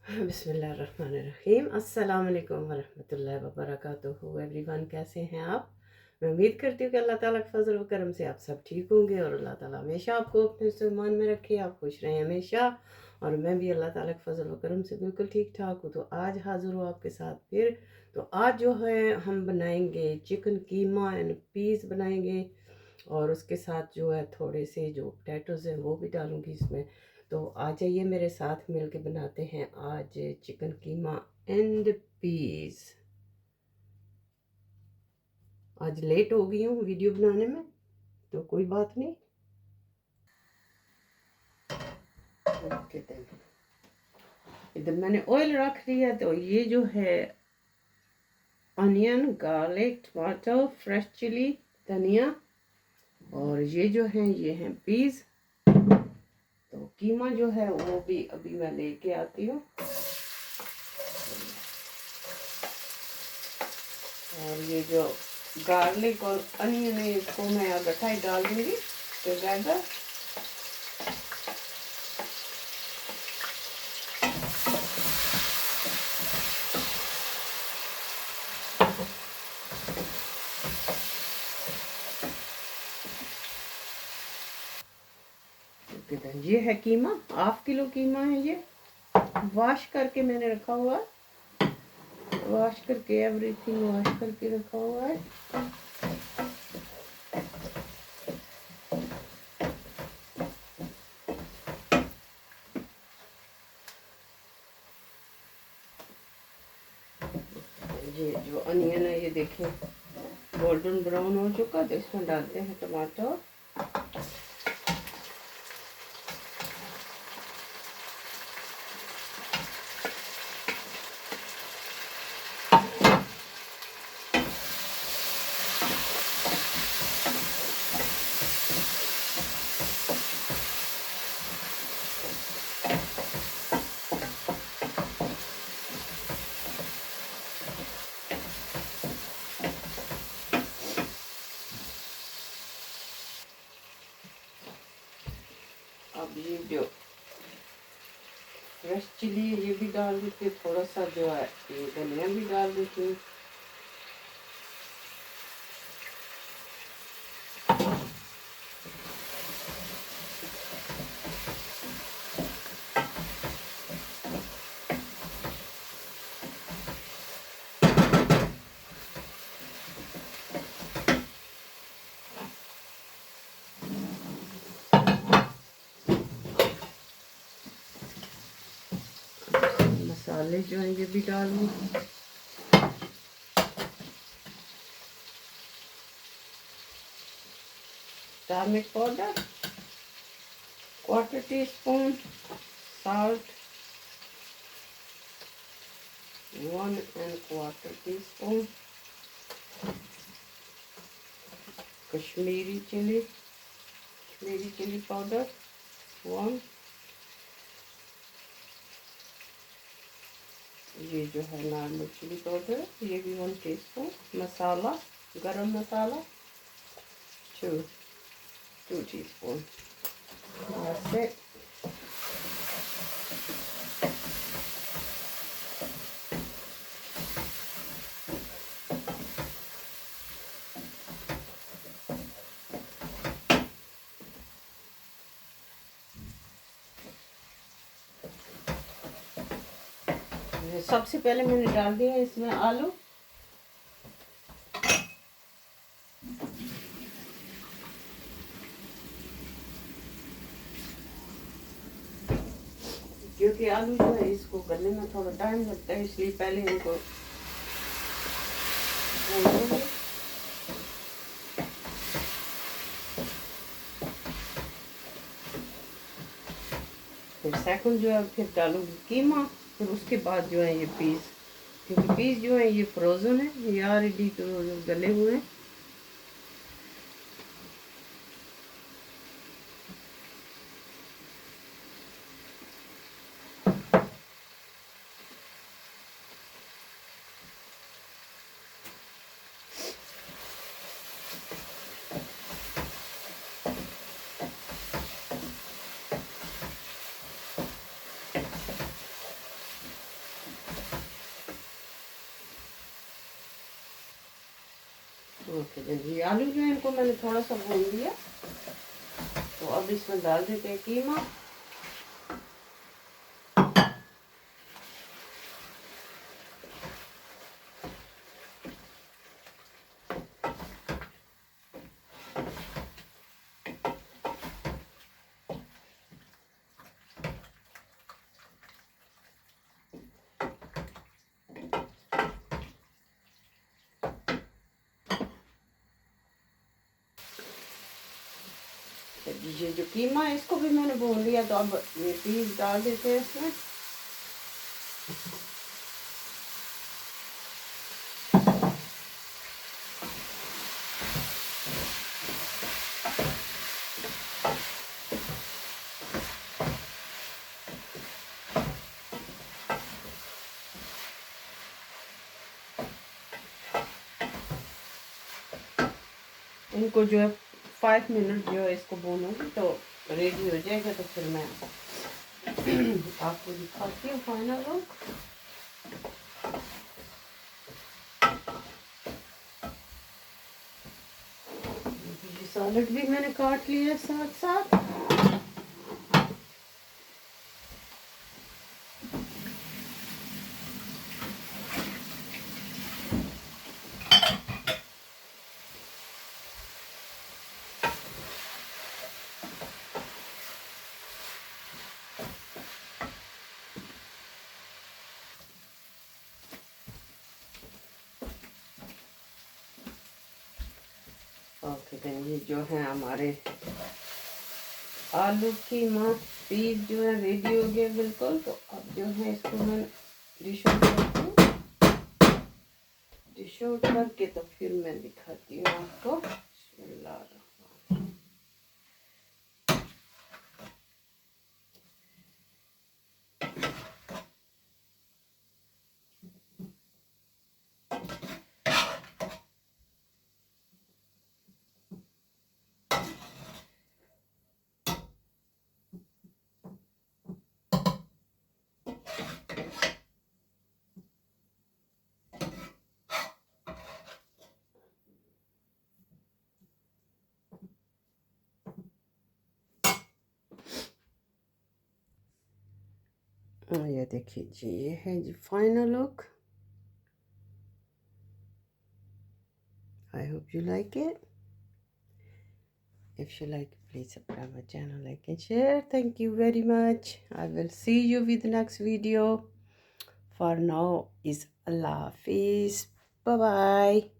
बिस्मिल्लाहिर्रहमानिर्रहीम। अस्सलाम वालेकुम वरहमतुल्लाहि वबरकातुहू। एवरीवन, कैसे हैं आप? मैं उम्मीद करती हूँ कि अल्लाह ताला के फजल व करम से आप सब ठीक होंगे और अल्लाह ताला हमेशा आपको अपने सुमान में रखे, आप खुश रहें हमेशा। और मैं भी अल्लाह ताला के फजल व करम से बिल्कुल ठीक ठाक हूँ। तो आज हाज़िर हूँ आपके साथ फिर। तो आज जो है हम बनाएंगे चिकन कीमा एंड पीस बनाएंगे, और उसके साथ जो है थोड़े से जो पोटैटोज़ हैं वो भी डालूँगी इसमें। तो आ जाइए मेरे साथ मिल के बनाते हैं आज चिकन कीमा एंड पीस। आज लेट हो गई हूँ वीडियो बनाने में, तो कोई बात नहीं। ओके देन, इधर मैंने ऑयल रख दिया। तो ये जो है अनियन, गार्लिक, टमाटर, फ्रेश चिली, धनिया, और ये जो है ये हैं पीस। तो कीमा जो है वो भी अभी मैं लेके आती हूँ। और ये जो गार्लिक और अनियन है इसको मैं अब मिठाई डाल दूंगी टुगेदर। ये है कीमा, 1/2 किलो कीमा है ये। वॉश करके मैंने रखा हुआ है, वॉश करके एवरीथिंग वॉश करके रखा हुआ है। ये जो अनियन है ये देखिए गोल्डन ब्राउन हो चुका, तो इसमें डालते हैं टमाटर। अब ये जो फ्रेश चिली है ये भी डाल देती हूँ, थोड़ा सा जो है ये धनिया भी डाल देती हूँ। मसाले जो हैं ये भी डाल दूँ। Turmeric powder 1/4 teaspoon, salt 1¼ teaspoon, Kashmiri chili powder 1, ये जो है नॉर्मल चिली पाउडर ये भी 1 टीस्पून, मसाला गरम मसाला 2 टीस्पून। ऐसे सबसे पहले मैंने डाल दिया इसमें आलू। क्योंकि आलू जो है इसको गलने में थोड़ा टाइम लगता है, इसलिए पहले इनको फिर सेकंड जो है फिर डालूंगी कीमा, फिर उसके बाद जो है ये पीस, क्योंकि पीस जो है ये फ्रोज़न है, ये ऑलरेडी तो गले हुए हैं। ओके जी, आलू जो है इनको मैंने थोड़ा सा भून दिया, तो अब इसमें डाल देते हैं कीमा। ये जो कीमा है इसको भी मैंने भून लिया, तो अब ये पीस डाल देते हैं इसमें। इनको जो है 5 मिनट जो है इसको भूनूंगी, तो रेडी हो जाएगा। तो फिर मैं आपको दिखाती हूँ फाइनल लुक। सैलेड भी मैंने काट लिया साथ साथ। ओके देन, ये जो है हमारे आलू कीमा पीस जो है रेडी हो गया बिल्कुल। तो अब जो है इसको मैं डिश आउट करती हूँ। डिश आउट करके तो फिर मैं दिखाती हूँ आपको। ये देखिए जी, ये है जी final look. I hope you like it. If you like, please subscribe my channel, like and share. Thank you very much. I will see you with the next video. For now is Allah Hafiz. Bye bye.